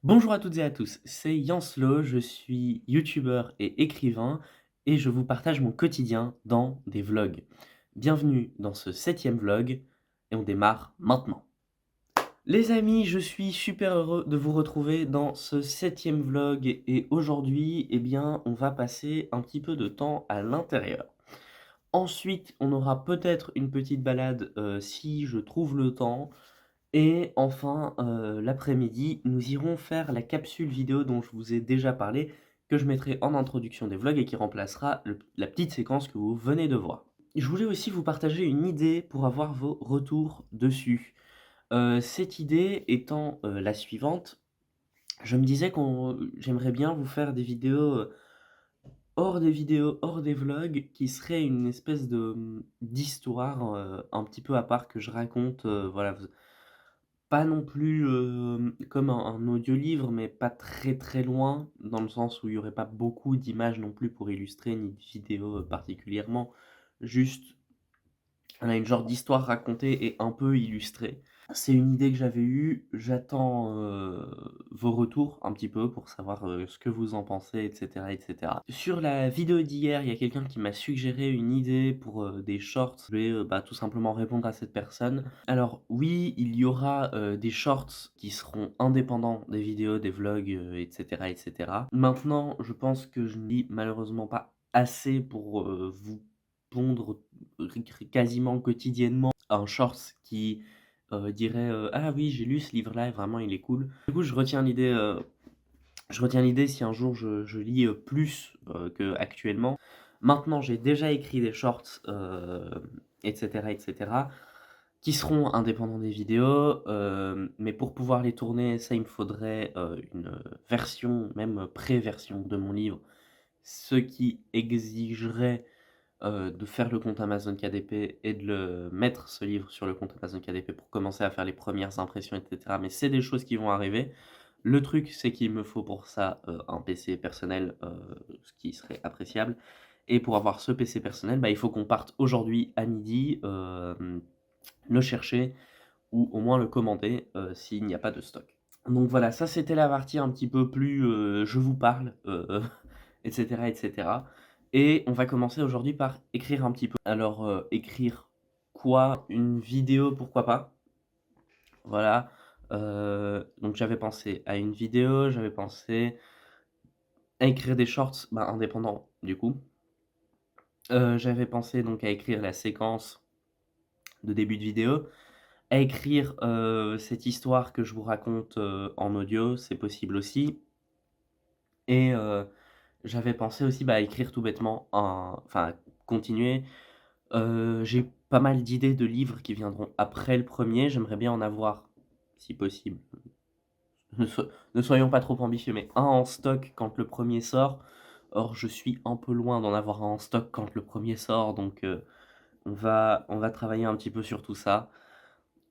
Bonjour à toutes et à tous, c'est Yanslo, je suis youtubeur et écrivain et je vous partage mon quotidien dans des vlogs. Bienvenue dans ce 7e vlog et on démarre maintenant. Les amis, je suis super heureux de vous retrouver dans ce 7e vlog et aujourd'hui, eh bien, on va passer un petit peu de temps à l'intérieur. Ensuite, on aura peut-être une petite balade si je trouve le temps. Et enfin, l'après-midi, nous irons faire la capsule vidéo dont je vous ai déjà parlé, que je mettrai en introduction des vlogs et qui remplacera la petite séquence que vous venez de voir. Je voulais aussi vous partager une idée pour avoir vos retours dessus. Cette idée étant, la suivante, je me disais j'aimerais bien vous faire des vidéos, hors des vlogs, qui seraient une espèce d'histoire, un petit peu à part que je raconte, voilà, pas non plus, comme un audiolivre, mais pas très, très loin, dans le sens où il y aurait pas beaucoup d'images non plus pour illustrer, ni de vidéos, particulièrement. Juste, on a une genre d'histoire racontée et un peu illustrée. C'est une idée que j'avais eue, j'attends, vos retours un petit peu pour savoir, ce que vous en pensez et cetera et cetera. Sur la vidéo d'hier, il y a quelqu'un qui m'a suggéré une idée pour, des shorts. Je vais, tout simplement répondre à cette personne. Alors oui, il y aura, des shorts qui seront indépendants des vidéos, des vlogs, et cetera et cetera. Maintenant, je pense que je ne lis malheureusement pas assez pour, vous pondre quasiment quotidiennement un shorts qui dirait, «Ah oui, j'ai lu ce livre-là et vraiment il est cool». Du coup, je retiens l'idée si un jour je lis, plus, qu'actuellement. Maintenant, j'ai déjà écrit des shorts, et cetera, qui seront indépendants des vidéos, mais pour pouvoir les tourner, ça, il me faudrait, une version, même pré-version de mon livre, ce qui exigerait de faire le compte Amazon KDP et de le mettre ce livre sur le compte Amazon KDP pour commencer à faire les premières impressions et cetera, mais c'est des choses qui vont arriver. Le truc, c'est qu'il me faut pour ça, un PC personnel, ce qui serait appréciable et pour avoir ce PC personnel, il faut qu'on parte aujourd'hui à midi, le chercher ou au moins le commander, s'il n'y a pas de stock. Donc voilà, ça c'était la partie un petit peu plus, je vous parle, et cetera et cetera. Et on va commencer aujourd'hui par écrire un petit peu. Alors, écrire quoi? Une vidéo, pourquoi pas. Voilà, donc j'avais pensé à une vidéo, j'avais pensé à écrire des shorts, indépendants du coup. J'avais pensé donc à écrire la séquence de début de vidéo, à écrire, cette histoire que je vous raconte, en audio, c'est possible aussi. Et j'avais pensé aussi, à écrire tout bêtement continuer. J'ai pas mal d'idées de livres qui viendront après le premier. J'aimerais bien en avoir, si possible, ne so ne soyons pas trop ambitieux, mais un en stock quand le premier sort. Or, je suis un peu loin d'en avoir un en stock quand le premier sort, donc on va travailler un petit peu sur tout ça.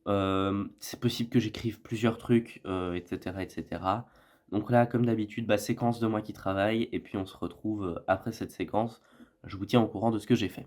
C'est possible que j'écrive plusieurs trucs, et cetera et cetera. Donc là, comme d'habitude, séquence de moi qui travaille et puis on se retrouve, après cette séquence. Je vous tiens au courant de ce que j'ai fait.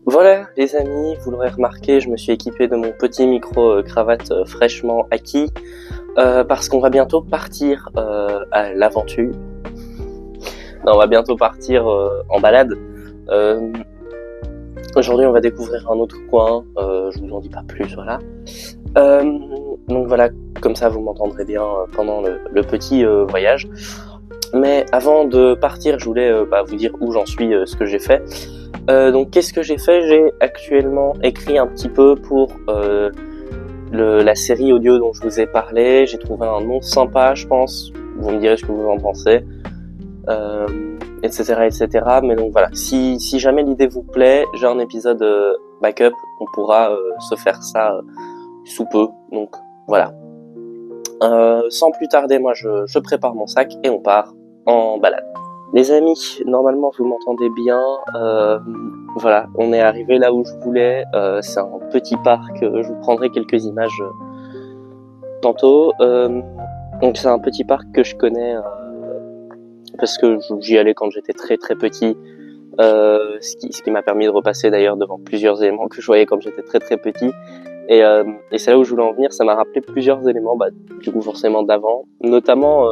Voilà les amis, vous l'aurez remarqué, je me suis équipé de mon petit micro cravate fraîchement acquis parce qu'on va bientôt partir à l'aventure. Non, on va bientôt partir en balade. Euh, Aujourd'hui, on va découvrir un autre coin. Je vous en dis pas plus, voilà. Euh, donc voilà, comme ça, vous m'entendrez bien pendant le petit voyage. Mais avant de partir, je voulais vous dire où j'en suis, ce que j'ai fait. Donc qu'est-ce que j'ai fait? J'ai actuellement écrit un petit peu pour la série audio dont je vous ai parlé. J'ai trouvé un nom sympa, je pense. Vous me direz ce que vous en pensez, etc., etc. Mais donc voilà, si jamais l'idée vous plaît, j'ai un épisode backup. On pourra se faire ça sous peu. Donc voilà. Sans plus tarder, moi je prépare mon sac et on part en balade. Les amis, normalement vous m'entendez bien. voilà, on est arrivé là où je voulais. C'est un petit parc. Je vous prendrai quelques images tantôt. Donc c'est un petit parc que je connais parce que j'y allais quand j'étais très très petit. Ce qui m'a permis de repasser d'ailleurs devant plusieurs éléments que je voyais quand j'étais très très petit. Et c'est là où je voulais en venir. Ça m'a rappelé plusieurs éléments, du coup forcément d'avant, notamment,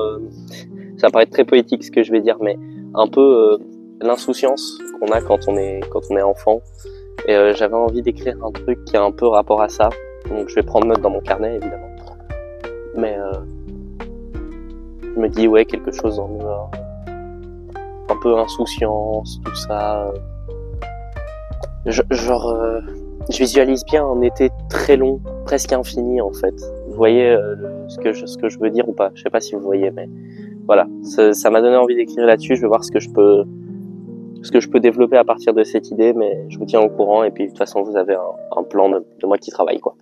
ça paraît très poétique ce que je vais dire, mais un peu l'insouciance qu'on a quand on est enfant. Et j'avais envie d'écrire un truc qui a un peu rapport à ça. Donc je vais prendre note dans mon carnet évidemment. Mais je me dis ouais, quelque chose en un peu insouciance, tout ça. Je visualise bien un été très long, presque infini en fait. Vous voyez ce que je veux dire ou pas? Je sais pas si vous voyez, mais voilà. Ça m'a donné envie d'écrire là-dessus. Je vais voir ce que je peux développer à partir de cette idée, mais je vous tiens au courant. Et puis de toute façon, vous avez un plan de moi qui travaille, quoi.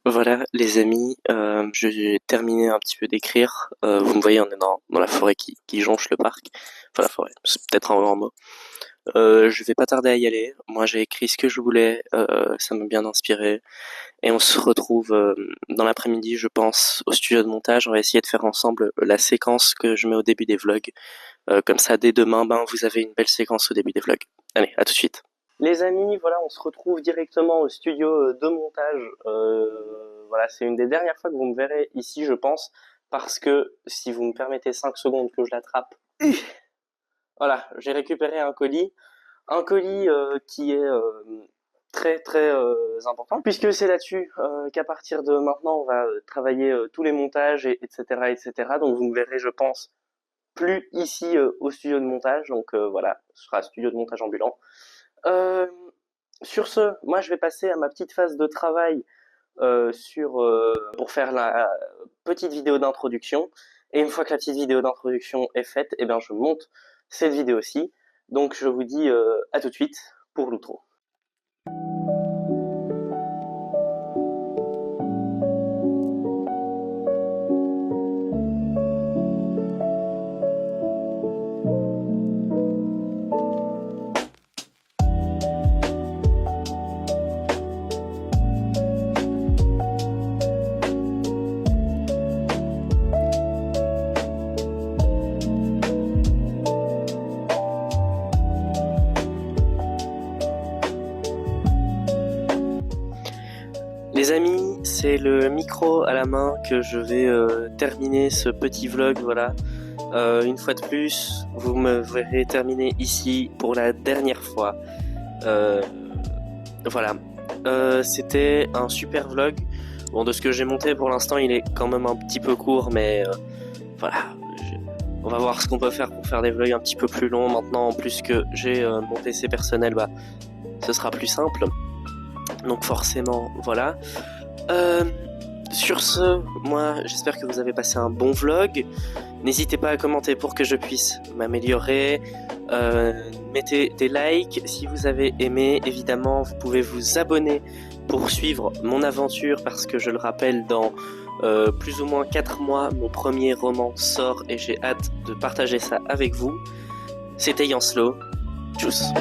Voilà les amis, j'ai terminé un petit peu d'écrire. Vous me voyez, on est dans la forêt qui jonche le parc. Enfin la forêt, c'est peut-être un grand mot. Je vais pas tarder à y aller. Moi j'ai écrit ce que je voulais, ça m'a bien inspiré. Et on se retrouve dans l'après-midi, je pense, au studio de montage. On va essayer de faire ensemble la séquence que je mets au début des vlogs. Comme ça, dès demain, vous avez une belle séquence au début des vlogs. Allez, à tout de suite. Les amis, voilà, on se retrouve directement au studio de montage. Voilà, c'est une des dernières fois que vous me verrez ici, je pense, parce que si vous me permettez 5 secondes que je l'attrape. Voilà, j'ai récupéré un colis qui est très très important, puisque c'est là-dessus qu'à partir de maintenant on va travailler tous les montages, etc., etc. Donc vous me verrez, je pense, plus ici au studio de montage. Donc voilà, ce sera un studio de montage ambulant. Euh, sur ce, moi je vais passer à ma petite phase de travail pour faire la petite vidéo d'introduction. Et une fois que la petite vidéo d'introduction est faite, eh bien je monte cette vidéo-ci. Donc je vous dis à tout de suite pour l'outro. Les amis, c'est le micro à la main que je vais terminer ce petit vlog, voilà. Une fois de plus, vous me verrez terminer ici pour la dernière fois. Voilà. C'était un super vlog. Bon, de ce que j'ai monté pour l'instant, il est quand même un petit peu court, mais voilà. On va voir ce qu'on peut faire pour faire des vlogs un petit peu plus longs maintenant. En plus que j'ai mon PC personnel, ce sera plus simple. Donc forcément, voilà. Sur ce, moi j'espère que vous avez passé un bon vlog. N'hésitez pas à commenter pour que je puisse m'améliorer. Mettez des likes si vous avez aimé. Évidemment, vous pouvez vous abonner pour suivre mon aventure parce que je le rappelle, dans plus ou moins 4 mois, mon premier roman sort et j'ai hâte de partager ça avec vous. C'était Yanslo. Tchuss.